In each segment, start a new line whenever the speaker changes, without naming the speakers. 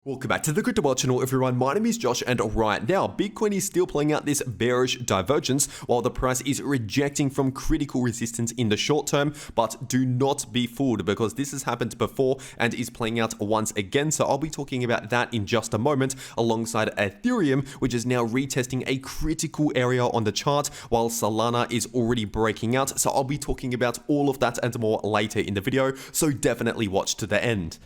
Welcome back to the cryptoworld channel, everyone. My name is Josh, and right now Bitcoin is still playing out this bearish divergence while the price is rejecting from critical resistance in the short term. But do not be fooled, because this has happened before and is playing out once again. So I'll be talking about that in just a moment, alongside Ethereum, which is now retesting a critical area on the chart, while Solana is already breaking out. So I'll be talking about all of that and more later in the video, so definitely watch to the end.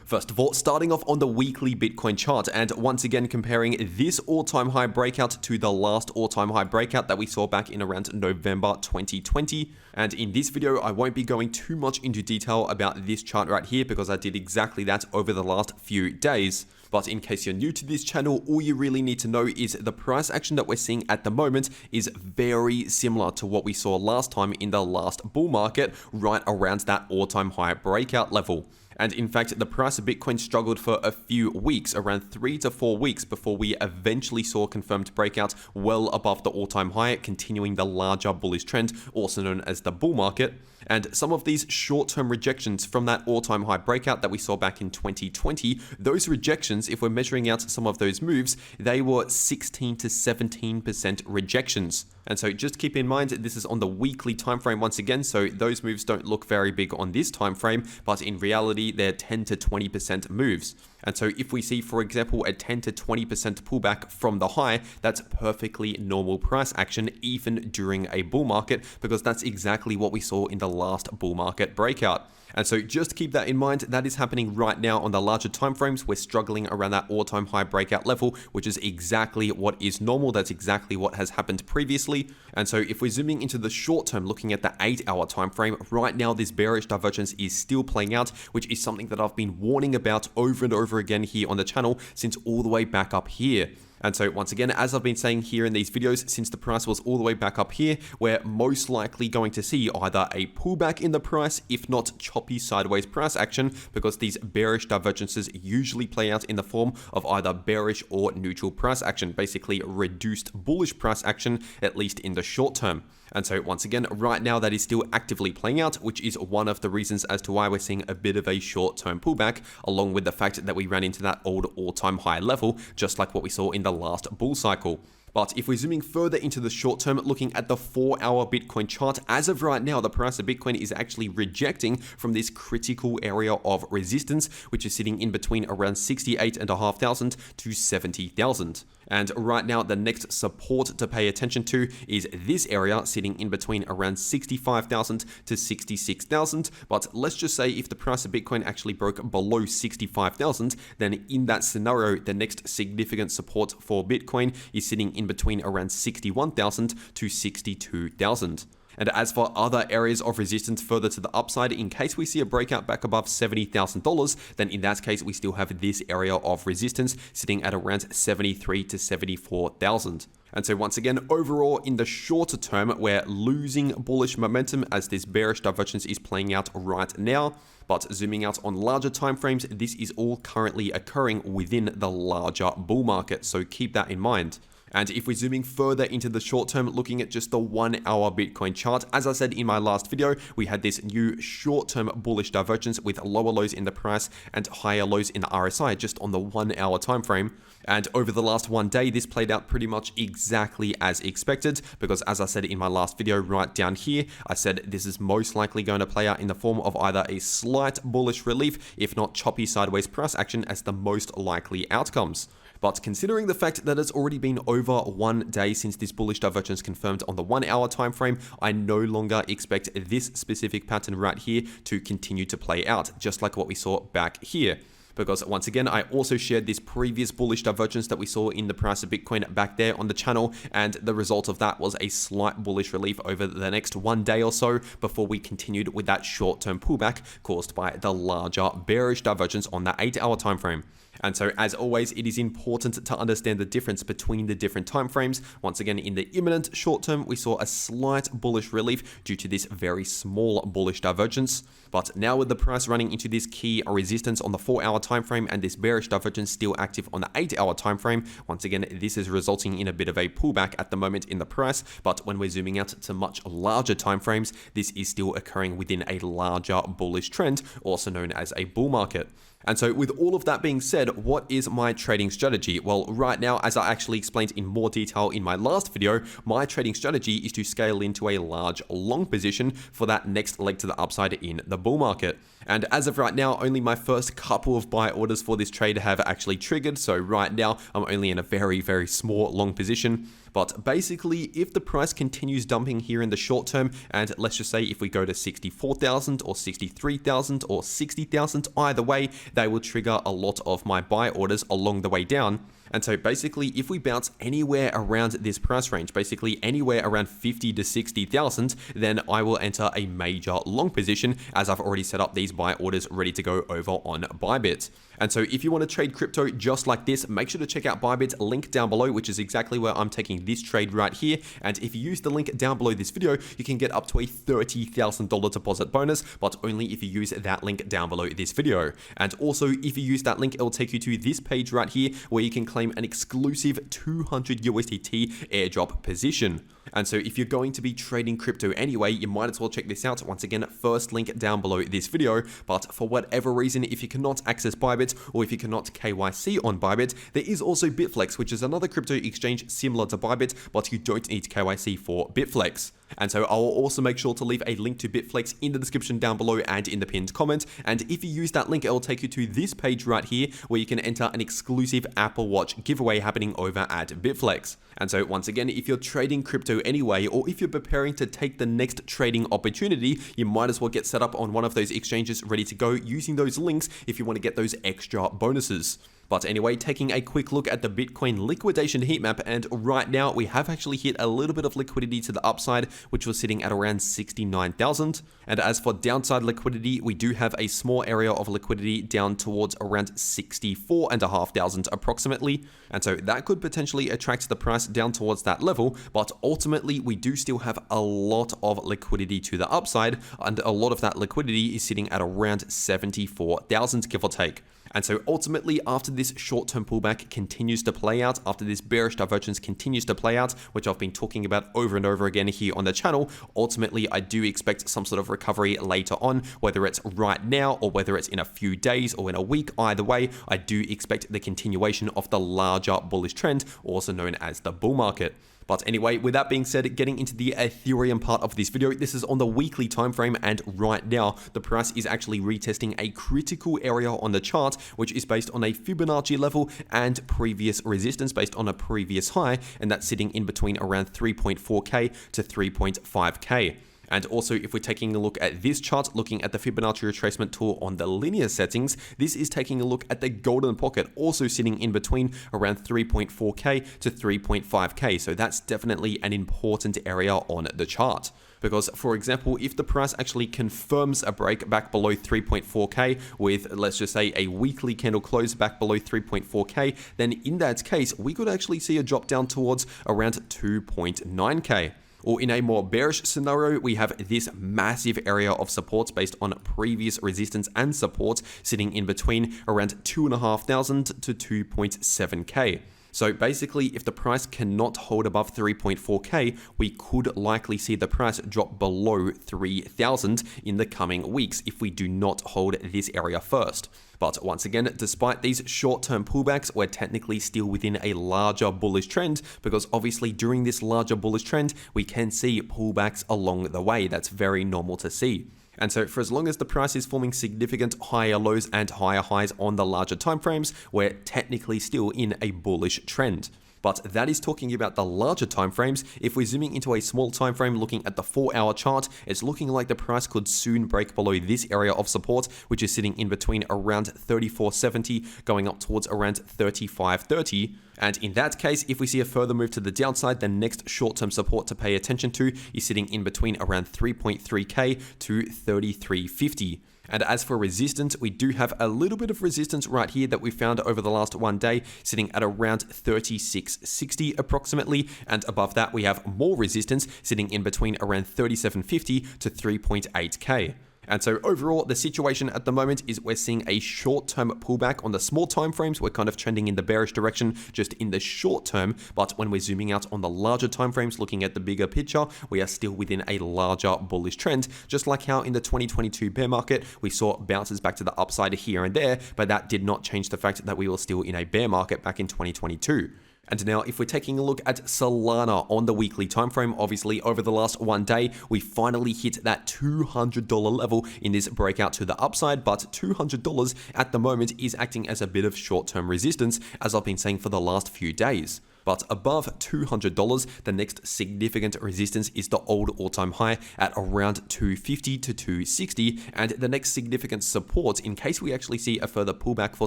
First of all, starting off on the weekly Bitcoin chart, and once again comparing this all-time high breakout to the last all-time high breakout that we saw back in around November 2020. And in this video, I won't be going too much into detail about this chart right here, because I did exactly that over the last few days. But in case you're new to this channel, all you really need to know is the price action that we're seeing at the moment is very similar to what we saw last time in the last bull market, right around that all-time high breakout level. And in fact, the price of Bitcoin struggled for a few weeks, around 3 to 4 weeks, before we eventually saw a confirmed breakout well above the all-time high, continuing the larger bullish trend, also known as the bull market. And some of these short-term rejections from that all-time high breakout that we saw back in 2020, those rejections, if we're measuring out some of those moves, they were 16 to 17% rejections. And so just keep in mind, this is on the weekly time frame once again, so those moves don't look very big on this time frame, but in reality, they're 10 to 20% moves. And so if we see, for example, a 10 to 20% pullback from the high, that's perfectly normal price action, even during a bull market, because that's exactly what we saw in the last bull market breakout. And so just keep that in mind. That is happening right now on the larger time frames. We're struggling around that all-time high breakout level, which is exactly what is normal. That's exactly what has happened previously. And so if we're zooming into the short term, looking at the 8-hour time frame, right now this bearish divergence is still playing out, which is something that I've been warning about over and over again here on the channel since all the way back up here. And so once again, as I've been saying here in these videos, since the price was all the way back up here, we're most likely going to see either a pullback in the price, if not choppy sideways price action, because these bearish divergences usually play out in the form of either bearish or neutral price action, basically reduced bullish price action, at least in the short term. And so once again, right now that is still actively playing out, which is one of the reasons as to why we're seeing a bit of a short-term pullback, along with the fact that we ran into that old all-time high level, just like what we saw in the last bull cycle. But if we're zooming further into the short term, looking at the 4-hour Bitcoin chart, as of right now, the price of Bitcoin is actually rejecting from this critical area of resistance, which is sitting in between around 68,500 to 70,000. And right now, the next support to pay attention to is this area sitting in between around 65,000 to 66,000. But let's just say if the price of Bitcoin actually broke below 65,000, then in that scenario, the next significant support for Bitcoin is sitting in between around 61,000 to 62,000. And as for other areas of resistance further to the upside, in case we see a breakout back above $70,000, then in that case, we still have this area of resistance sitting at around 73 to 74,000. And so once again, overall, in the shorter term, we're losing bullish momentum as this bearish divergence is playing out right now. But zooming out on larger timeframes, this is all currently occurring within the larger bull market, so keep that in mind. And if we're zooming further into the short term, looking at just the 1-hour Bitcoin chart, as I said in my last video, we had this new short-term bullish divergence with lower lows in the price and higher lows in the RSI just on the 1-hour time frame. And over the last one day, this played out pretty much exactly as expected, because as I said in my last video right down here, I said this is most likely going to play out in the form of either a slight bullish relief, if not choppy sideways price action, as the most likely outcomes. But considering the fact that it's already been over 1 day since this bullish divergence confirmed on the 1-hour time frame, I no longer expect this specific pattern right here to continue to play out, just like what we saw back here. Because once again, I also shared this previous bullish divergence that we saw in the price of Bitcoin back there on the channel, and the result of that was a slight bullish relief over the next 1 day or so before we continued with that short-term pullback caused by the larger bearish divergence on the 8-hour time frame. And so as always, it is important to understand the difference between the different time frames. Once again, in the imminent short term, we saw a slight bullish relief due to this very small bullish divergence. But now with the price running into this key resistance on the 4-hour time frame and this bearish divergence still active on the 8-hour time frame, once again, this is resulting in a bit of a pullback at the moment in the price. But when we're zooming out to much larger time frames, this is still occurring within a larger bullish trend, also known as a bull market. And so with all of that being said, what is my trading strategy? Well, right now, as I actually explained in more detail in my last video, my trading strategy is to scale into a large long position for that next leg to the upside in the bull market. And as of right now, only my first couple of buy orders for this trade have actually triggered. So right now, I'm only in a very, very small long position. But basically, if the price continues dumping here in the short term, and let's just say if we go to 64,000 or 63,000 or 60,000, either way, they will trigger a lot of my buy orders along the way down. And so basically, if we bounce anywhere around this price range, basically anywhere around 50 to 60,000, then I will enter a major long position, as I've already set up these buy orders ready to go over on Bybit. And so if you want to trade crypto just like this, make sure to check out Bybit, link down below, which is exactly where I'm taking this trade right here. And if you use the link down below this video, you can get up to a $30,000 deposit bonus, but only if you use that link down below this video. And also, if you use that link, it will take you to this page right here where you can claim an exclusive 200 USDT airdrop position. And so if you're going to be trading crypto anyway, you might as well check this out. Once again, first link down below this video. But for whatever reason, if you cannot access Bybit or if you cannot KYC on Bybit, there is also Bitflex, which is another crypto exchange similar to Bybit, but you don't need KYC for Bitflex. And so I will also make sure to leave a link to Bitflex in the description down below and in the pinned comment. And if you use that link, it will take you to this page right here where you can enter an exclusive Apple Watch giveaway happening over at Bitflex. And so once again, if you're trading crypto anyway, or if you're preparing to take the next trading opportunity, you might as well get set up on one of those exchanges ready to go using those links if you want to get those extra bonuses. But anyway, taking a quick look at the Bitcoin liquidation heat map, and right now we have actually hit a little bit of liquidity to the upside, which was sitting at around 69,000. And as for downside liquidity, we do have a small area of liquidity down towards around 64,500 approximately. And so that could potentially attract the price down towards that level, but ultimately we do still have a lot of liquidity to the upside, and a lot of that liquidity is sitting at around 74,000, give or take. And so ultimately, after this short-term pullback continues to play out, after this bearish divergence continues to play out, which I've been talking about over and over again here on the channel, ultimately I do expect some sort of recovery later on, whether it's right now or whether it's in a few days or in a week. Either way, I do expect the continuation of the larger bullish trend, also known as the bull market. But anyway, with that being said, getting into the Ethereum part of this video, this is on the weekly time frame, and right now the price is actually retesting a critical area on the chart, which is based on a Fibonacci level and previous resistance based on a previous high, and that's sitting in between around 3.4k to 3.5k. And also, if we're taking a look at this chart, looking at the Fibonacci retracement tool on the linear settings, this is taking a look at the golden pocket, also sitting in between around 3.4k to 3.5k. So that's definitely an important area on the chart. Because, for example, if the price actually confirms a break back below 3.4k with, let's just say, a weekly candle close back below 3.4k, then in that case, we could actually see a drop down towards around 2.9k. Or in a more bearish scenario, we have this massive area of support based on previous resistance and support sitting in between around 2,500 to 2.7k. So basically, if the price cannot hold above 3.4k, we could likely see the price drop below 3,000 in the coming weeks if we do not hold this area first. But once again, despite these short-term pullbacks, we're technically still within a larger bullish trend, because obviously during this larger bullish trend, we can see pullbacks along the way. That's very normal to see. And so for as long as the price is forming significant higher lows and higher highs on the larger timeframes, we're technically still in a bullish trend. But that is talking about the larger timeframes. If we're zooming into a small time frame looking at the 4-hour chart, it's looking like the price could soon break below this area of support, which is sitting in between around 34.70 going up towards around 35.30. And in that case, if we see a further move to the downside, the next short-term support to pay attention to is sitting in between around 3.3k to 33.50. And as for resistance, we do have a little bit of resistance right here that we found over the last one day, sitting at around 36.60 approximately. And above that, we have more resistance sitting in between around 37.50 to 3.8k. And so overall, the situation at the moment is we're seeing a short-term pullback on the small time frames. We're kind of trending in the bearish direction just in the short term, but when we're zooming out on the larger time frames, looking at the bigger picture, we are still within a larger bullish trend, just like how in the 2022 bear market, we saw bounces back to the upside here and there, but that did not change the fact that we were still in a bear market back in 2022. And now if we're taking a look at Solana on the weekly time frame, obviously over the last one day, we finally hit that $200 level in this breakout to the upside, but $200 at the moment is acting as a bit of short-term resistance, as I've been saying for the last few days. But above $200, the next significant resistance is the old all-time high at around 250 to 260, and the next significant support, in case we actually see a further pullback for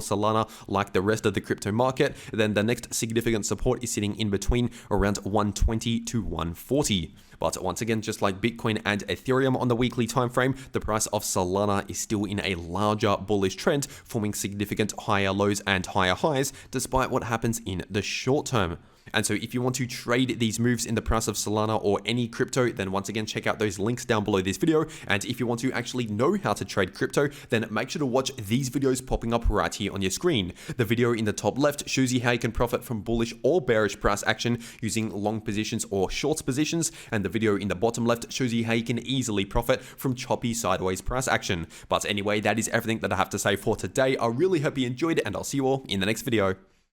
Solana like the rest of the crypto market, then the next significant support is sitting in between around 120 to 140. But once again, just like Bitcoin and Ethereum on the weekly time frame, the price of Solana is still in a larger bullish trend, forming significant higher lows and higher highs, despite what happens in the short term. And so if you want to trade these moves in the price of Solana or any crypto, then once again, check out those links down below this video. And if you want to actually know how to trade crypto, then make sure to watch these videos popping up right here on your screen. The video in the top left shows you how you can profit from bullish or bearish price action using long positions or short positions. And the video in the bottom left shows you how you can easily profit from choppy sideways price action. But anyway, that is everything that I have to say for today. I really hope you enjoyed it, and I'll see you all in the next video.